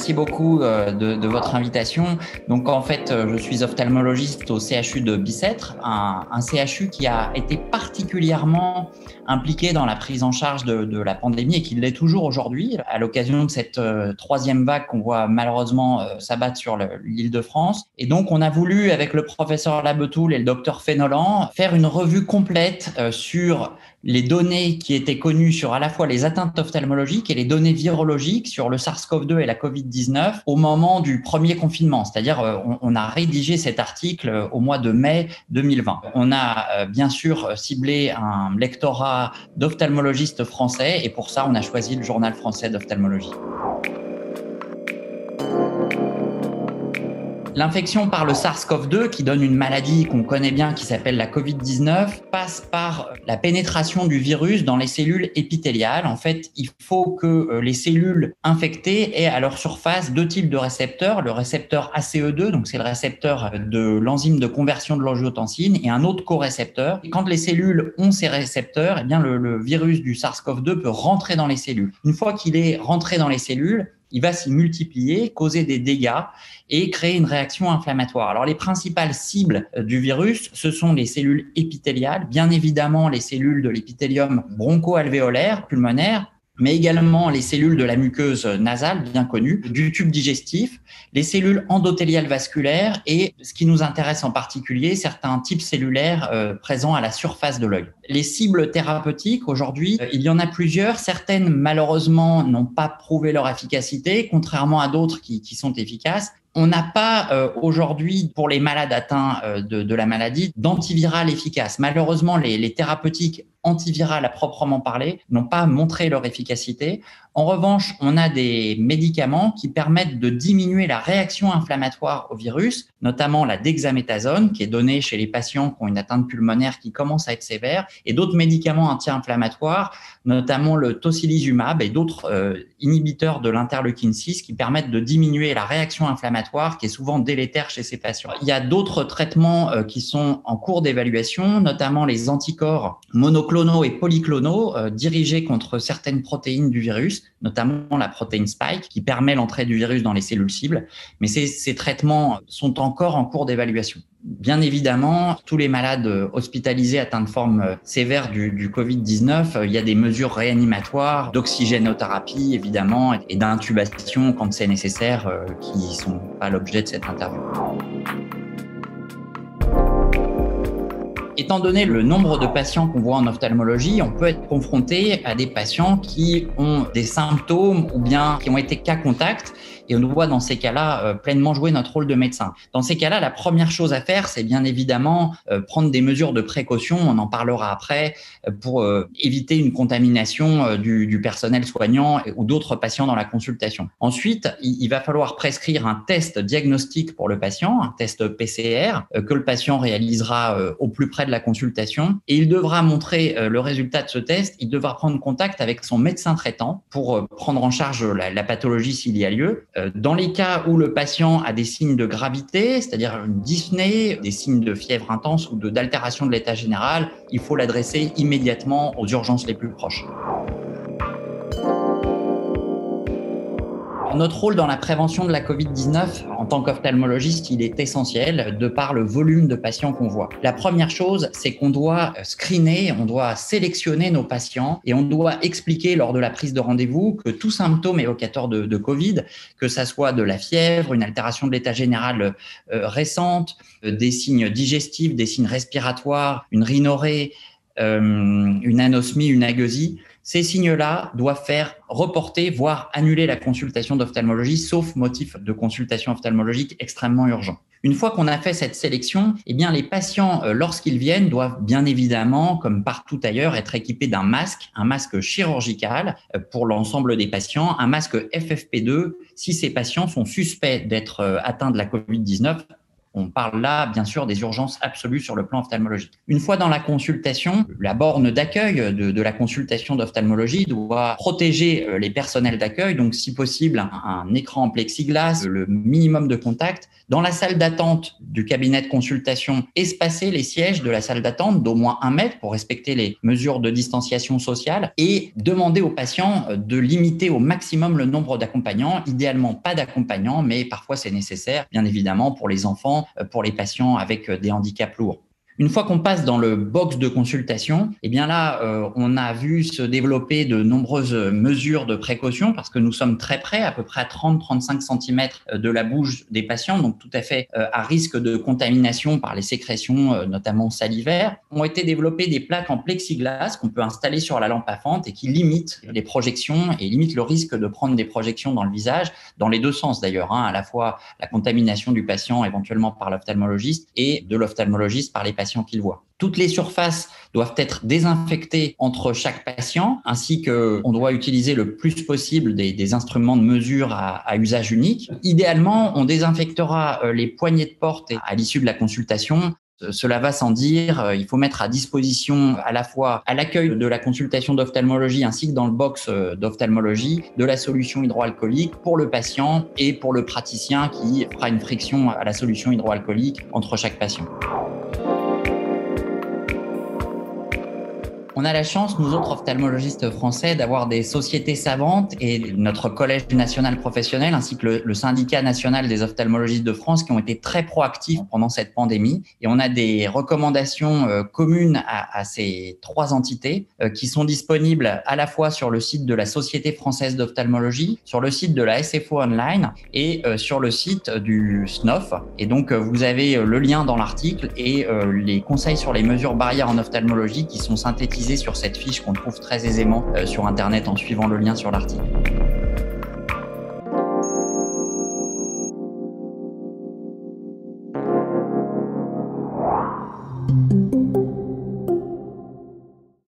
Merci beaucoup de votre invitation. Donc en fait, je suis ophtalmologiste au CHU de Bicêtre, un CHU qui a été particulièrement impliqué dans la prise en charge de la pandémie et qui l'est toujours aujourd'hui, à l'occasion de cette troisième vague qu'on voit malheureusement s'abattre sur l'Île-de-France. Et donc on a voulu, avec le professeur Labetoul et le docteur Fénolan, faire une revue complète sur les données qui étaient connues sur à la fois les atteintes ophtalmologiques et les données virologiques sur le SARS-CoV-2 et la COVID-19 au moment du premier confinement. C'est-à-dire, on a rédigé cet article au mois de mai 2020. On a bien sûr ciblé un lectorat d'ophtalmologistes français et pour ça, on a choisi le Journal français d'ophtalmologie. L'infection par le SARS-CoV-2, qui donne une maladie qu'on connaît bien qui s'appelle la COVID-19, passe par la pénétration du virus dans les cellules épithéliales. En fait, il faut que les cellules infectées aient à leur surface deux types de récepteurs. Le récepteur ACE2, donc c'est le récepteur de l'enzyme de conversion de l'angiotensine, et un autre corécepteur. Et quand les cellules ont ces récepteurs, eh bien le virus du SARS-CoV-2 peut rentrer dans les cellules. Une fois qu'il est rentré dans les cellules, il va s'y multiplier, causer des dégâts et créer une réaction inflammatoire. Alors, les principales cibles du virus, ce sont les cellules épithéliales, bien évidemment les cellules de l'épithélium broncho-alvéolaire, pulmonaire, mais également les cellules de la muqueuse nasale, bien connues, du tube digestif, les cellules endothéliales vasculaires et, ce qui nous intéresse en particulier, certains types cellulaires présents à la surface de l'œil. Les cibles thérapeutiques, aujourd'hui, il y en a plusieurs. Certaines, malheureusement, n'ont pas prouvé leur efficacité, contrairement à d'autres qui sont efficaces. On n'a pas aujourd'hui, pour les malades atteints de la maladie, d'antiviral efficace. Malheureusement, les thérapeutiques antivirales à proprement parler n'ont pas montré leur efficacité. En revanche, on a des médicaments qui permettent de diminuer la réaction inflammatoire au virus, notamment la dexaméthasone, qui est donnée chez les patients qui ont une atteinte pulmonaire qui commence à être sévère, et d'autres médicaments anti-inflammatoires, notamment le tocilizumab et d'autres inhibiteurs de l'interleukine 6 qui permettent de diminuer la réaction inflammatoire qui est souvent délétère chez ces patients. Il y a d'autres traitements qui sont en cours d'évaluation, notamment les anticorps monoclonaux et polyclonaux dirigés contre certaines protéines du virus, notamment la protéine Spike qui permet l'entrée du virus dans les cellules cibles. Mais ces traitements sont encore en cours d'évaluation. Bien évidemment, tous les malades hospitalisés atteints de forme sévère du Covid-19, il y a des mesures réanimatoires, d'oxygénothérapie évidemment et d'intubation quand c'est nécessaire qui ne sont pas l'objet de cette interview. Étant donné le nombre de patients qu'on voit en ophtalmologie, on peut être confronté à des patients qui ont des symptômes ou bien qui ont été cas contact et on doit dans ces cas-là pleinement jouer notre rôle de médecin. Dans ces cas-là, la première chose à faire, c'est bien évidemment prendre des mesures de précaution, on en parlera après, pour éviter une contamination du personnel soignant ou d'autres patients dans la consultation. Ensuite, il va falloir prescrire un test diagnostique pour le patient, un test PCR que le patient réalisera au plus près de la consultation et il devra montrer le résultat de ce test, il devra prendre contact avec son médecin traitant pour prendre en charge la pathologie s'il y a lieu. Dans les cas où le patient a des signes de gravité, c'est-à-dire une dyspnée, des signes de fièvre intense ou d'altération de l'état général, il faut l'adresser immédiatement aux urgences les plus proches. Notre rôle dans la prévention de la Covid-19, en tant qu'ophtalmologiste, il est essentiel de par le volume de patients qu'on voit. La première chose, c'est qu'on doit screener, on doit sélectionner nos patients et on doit expliquer lors de la prise de rendez-vous que tout symptôme évocateur de Covid, que ça soit de la fièvre, une altération de l'état général récente, des signes digestifs, des signes respiratoires, une rhinorrhée, une anosmie, une agueusie, ces signes-là doivent faire reporter, voire annuler la consultation d'ophtalmologie, sauf motif de consultation ophtalmologique extrêmement urgent. Une fois qu'on a fait cette sélection, eh bien, les patients, lorsqu'ils viennent, doivent bien évidemment, comme partout ailleurs, être équipés d'un masque, un masque chirurgical pour l'ensemble des patients, un masque FFP2 si ces patients sont suspects d'être atteints de la Covid-19. On parle là, bien sûr, des urgences absolues sur le plan ophtalmologique. Une fois dans la consultation, la borne d'accueil de la consultation d'ophtalmologie doit protéger les personnels d'accueil, donc si possible un écran en plexiglas, le minimum de contact. Dans la salle d'attente du cabinet de consultation, espacer les sièges de la salle d'attente d'au moins 1 mètre pour respecter les mesures de distanciation sociale et demander aux patients de limiter au maximum le nombre d'accompagnants, idéalement pas d'accompagnants, mais parfois c'est nécessaire, bien évidemment, pour les enfants, pour les patients avec des handicaps lourds. Une fois qu'on passe dans le box de consultation, eh bien là, on a vu se développer de nombreuses mesures de précaution parce que nous sommes très près, à peu près à 30-35 cm de la bouche des patients, donc tout à fait à risque de contamination par les sécrétions, notamment salivaires. Ont été développées des plaques en plexiglas qu'on peut installer sur la lampe à fente et qui limitent les projections et limitent le risque de prendre des projections dans le visage, dans les deux sens d'ailleurs, à la fois la contamination du patient éventuellement par l'ophtalmologiste et de l'ophtalmologiste par les patients qu'il voit. Toutes les surfaces doivent être désinfectées entre chaque patient, ainsi qu'on doit utiliser le plus possible des instruments de mesure à usage unique. Idéalement, on désinfectera les poignées de porte à l'issue de la consultation. Cela va sans dire, il faut mettre à disposition à la fois à l'accueil de la consultation d'ophtalmologie ainsi que dans le box d'ophtalmologie de la solution hydroalcoolique pour le patient et pour le praticien qui fera une friction à la solution hydroalcoolique entre chaque patient. On a la chance, nous autres ophtalmologistes français, d'avoir des sociétés savantes et notre collège national professionnel ainsi que le syndicat national des ophtalmologistes de France qui ont été très proactifs pendant cette pandémie. Et on a des recommandations communes à ces 3 entités qui sont disponibles à la fois sur le site de la Société française d'ophtalmologie, sur le site de la SFO Online et sur le site du SNOF. Et donc, vous avez le lien dans l'article et les conseils sur les mesures barrières en ophtalmologie qui sont synthétisés sur cette fiche qu'on trouve très aisément sur Internet en suivant le lien sur l'article.